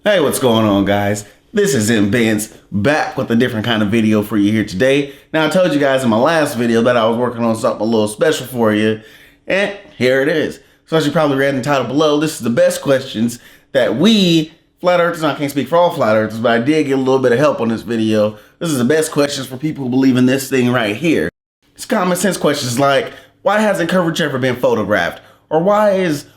Hey, what's going on, guys? This is Benz back with a different kind of video for you here today. Now, I told you guys in my last video that I was working on something a little special for you, and here it is. So as you probably read in the title below, this is the best questions that we, flat earthers, I can't speak for all flat earthers, but I did get a little bit of help on this video. This is the best questions for people who believe in this thing right here. It's common sense questions like, why hasn't curvature ever been photographed? Or why is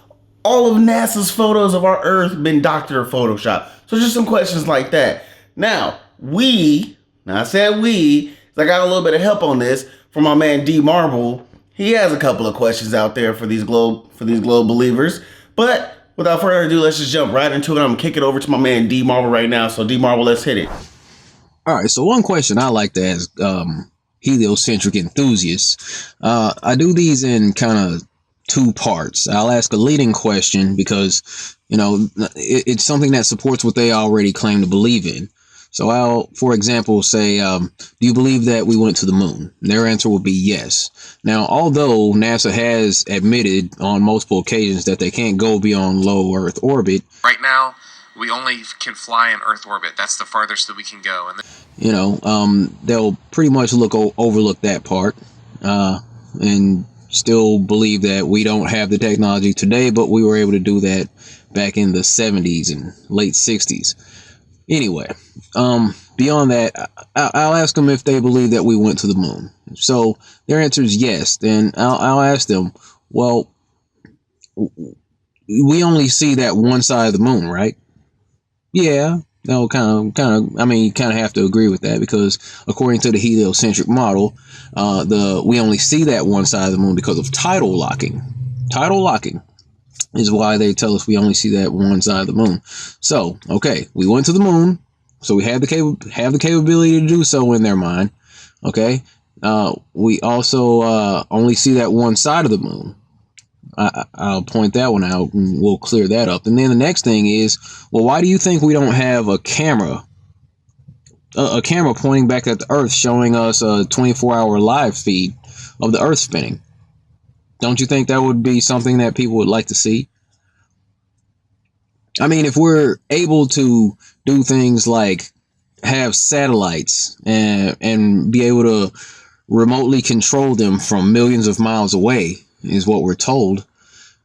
all of NASA's photos of our Earth been doctored or photoshopped? So just some questions like that. Now I said we, I got a little bit of help on this from my man D Marble. He has a couple of questions out there for these globe believers. But without further ado, let's just jump right into it. I'm gonna kick it over to my man D Marble right now. So D Marble, let's hit it. All right, so one question I like to ask heliocentric enthusiasts. I do these in kind of two parts. I'll ask a leading question because, it's something that supports what they already claim to believe in. So I'll, for example, say, do you believe that we went to the moon? And their answer will be yes. Now, although NASA has admitted on multiple occasions that they can't go beyond low Earth orbit. Right now, we only can fly in Earth orbit. That's the farthest that we can go. And they'll pretty much overlook that part and still believe that we don't have the technology today, but we were able to do that back in the 70s and late 60s. Anyway, beyond that, I'll ask them if they believe that we went to the moon. So their answer is yes. Then I'll ask them, well, we only see that one side of the moon, right? Yeah. No, kind of. I mean, you kind of have to agree with that because according to the heliocentric model, we only see that one side of the moon because of tidal locking. Tidal locking is why they tell us we only see that one side of the moon. So, okay, we went to the moon, so we have the capability to do so in their mind. Okay, we also only see that one side of the moon. I'll point that one out and we'll clear that up. And then the next thing is, well, why do you think we don't have a camera pointing back at the Earth showing us a 24-hour live feed of the Earth spinning? Don't you think that would be something that people would like to see? I mean, if we're able to do things like have satellites and be able to remotely control them from millions of miles away, is what we're told,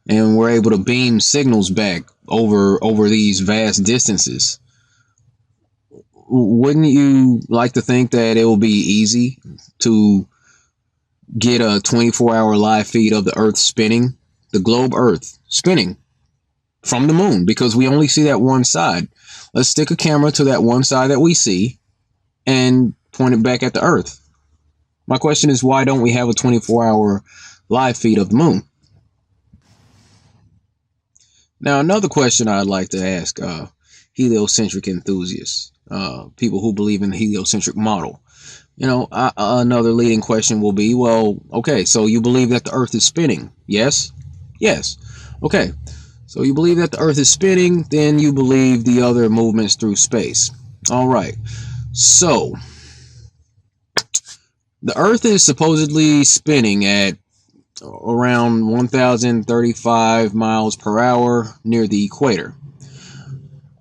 and we're able to beam signals back over these vast distances, wouldn't you like to think that it will be easy to get a 24-hour live feed of the Earth spinning, the globe Earth spinning from the moon, because we only see that one side? Let's stick a camera to that one side that we see and point it back at the Earth. My question is, why don't we have a 24-hour live feed of the moon? Now, another question I'd like to ask heliocentric enthusiasts, people who believe in the heliocentric model. Another leading question will be, well, okay, so you believe that the Earth is spinning? Yes? Yes. Okay, so you believe that the Earth is spinning, then you believe the other movements through space. All right, so the Earth is supposedly spinning at around 1,035 miles per hour near the equator.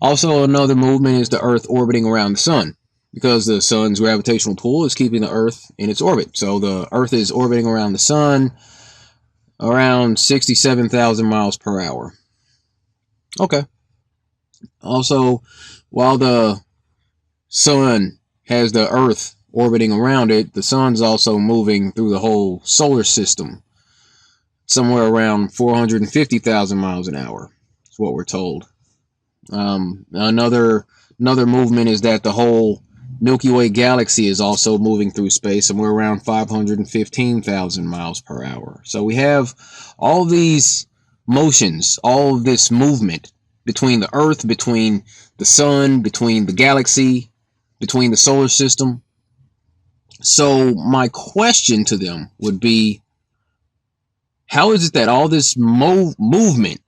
Also, another movement is the Earth orbiting around the sun, because the sun's gravitational pull is keeping the Earth in its orbit. So the Earth is orbiting around the sun around 67,000 miles per hour. Okay. Also, while the sun has the Earth orbiting around it, the sun's also moving through the whole solar system somewhere around 450,000 miles an hour. That's what we're told. Another movement is that the whole Milky Way galaxy is also moving through space somewhere around 515,000 miles per hour. So we have all these motions, all of this movement between the Earth, between the sun, between the galaxy, between the solar system. So my question to them would be, how is it that all this movement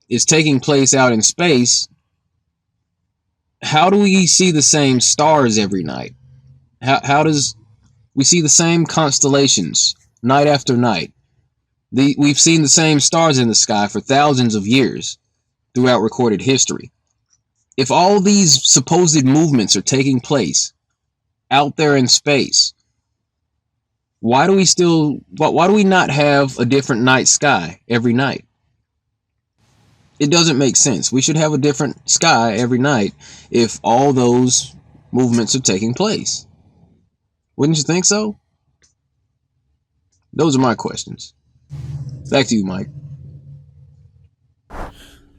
is taking place out in space? How do we see the same stars every night? How does we see the same constellations night after night? We've seen the same stars in the sky for thousands of years throughout recorded history. If all these supposed movements are taking place out there in space, why do we not have a different night sky every night? It doesn't make sense. We should have a different sky every night if all those movements are taking place. Wouldn't you think so? Those are my questions. Back to you, Mike. All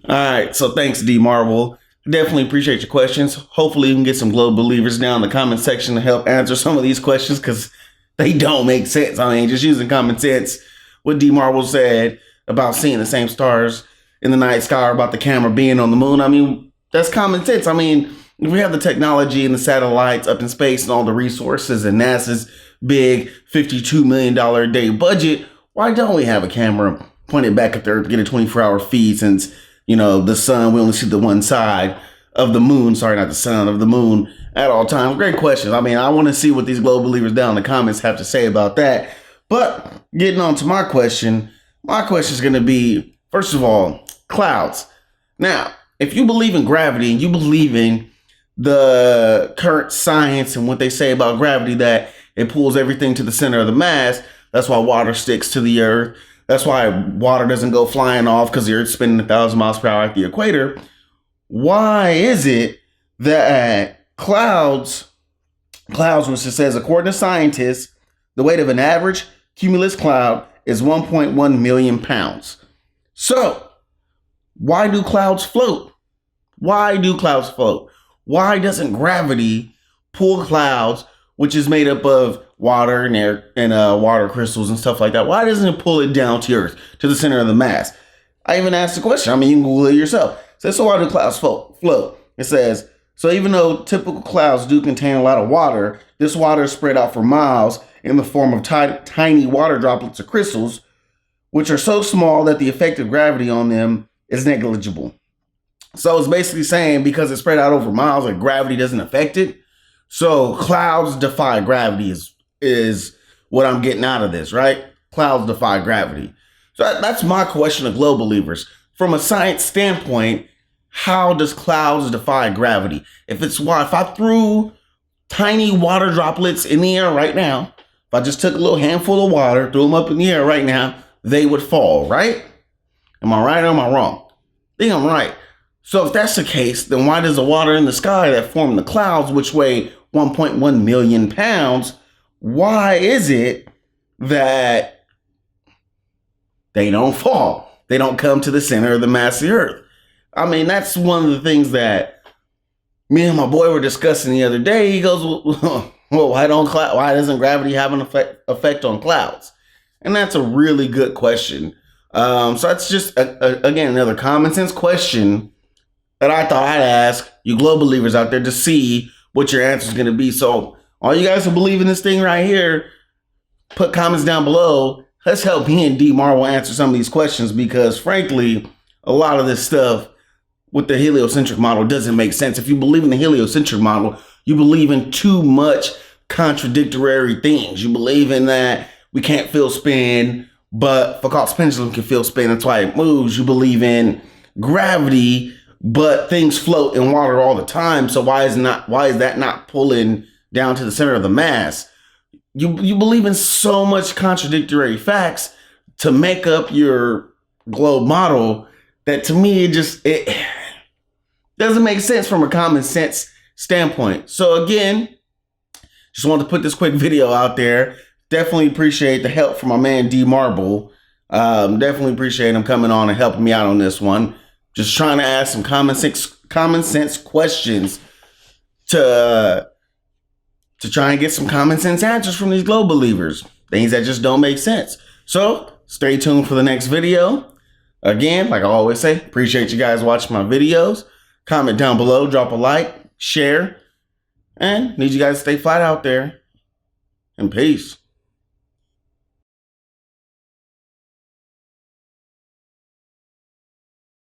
right, so thanks, D Marvel. Definitely appreciate your questions. Hopefully, we can get some globe believers down in the comment section to help answer some of these questions because they don't make sense. I mean, just using common sense, what D Marvel said about seeing the same stars in the night sky or about the camera being on the moon. I mean, that's common sense. I mean, if we have the technology and the satellites up in space and all the resources and NASA's big $52 million a day budget, why don't we have a camera pointed back at there to get a 24-hour feed since, you know, the sun, we only see the one side of the moon. Sorry, not the sun, of the moon at all times. Great questions. I mean, I want to see what these globe believers down in the comments have to say about that. But getting on to my question is going to be, first of all, clouds. Now, if you believe in gravity and you believe in the current science and what they say about gravity, that it pulls everything to the center of the mass, that's why water sticks to the earth. That's why water doesn't go flying off because the Earth's spinning 1,000 miles per hour at the equator. Why is it that clouds, which it says, according to scientists, the weight of an average cumulus cloud is 1.1 million pounds. So, why do clouds float? Why do clouds float? Why doesn't gravity pull clouds, which is made up of water and air and water crystals and stuff like that? Why doesn't it pull it down to Earth, to the center of the mass? I even asked the question. I mean, you can Google it yourself. It says, so why do clouds float? It says, so even though typical clouds do contain a lot of water, this water is spread out for miles in the form of tiny water droplets or crystals, which are so small that the effect of gravity on them is negligible. So it's basically saying because it's spread out over miles, like gravity doesn't affect it. So clouds defy gravity is what I'm getting out of this, right? Clouds defy gravity. So that's my question of globe believers. From a science standpoint, how does clouds defy gravity? If I threw tiny water droplets in the air right now, if I just took a little handful of water, threw them up in the air right now, they would fall, right? Am I right or am I wrong? I think I'm right. So if that's the case, then why does the water in the sky that form the clouds, which weigh 1.1 million pounds, why is it that they don't fall? They don't come to the center of the mass of the Earth. I mean, that's one of the things that me and my boy were discussing the other day. He goes, well, why doesn't gravity have an effect on clouds? And that's a really good question. So that's just, again, another common sense question that I thought I'd ask you globe believers out there to see what your answer is going to be. So all you guys who believe in this thing right here, put comments down below. Let's help me and D Marvel answer some of these questions, because frankly, a lot of this stuff with the heliocentric model doesn't make sense. If you believe in the heliocentric model, you believe in too much contradictory things. You believe in that we can't feel spin, but Foucault's pendulum can feel spin. That's why it moves. You believe in gravity, but things float in water all the time. So why is that not pulling down to the center of the mass? You believe in so much contradictory facts to make up your globe model that, to me, it doesn't make sense from a common sense standpoint. So again, just wanted to put this quick video out there. Definitely appreciate the help from my man D Marble. Definitely appreciate him coming on and helping me out on this one. Just trying to ask some common sense questions to try and get some common sense answers from these globe believers. Things that just don't make sense. So stay tuned for the next video. Again, like I always say, appreciate you guys watching my videos. Comment down below, drop a like, share, and need you guys to stay flat out there. And peace.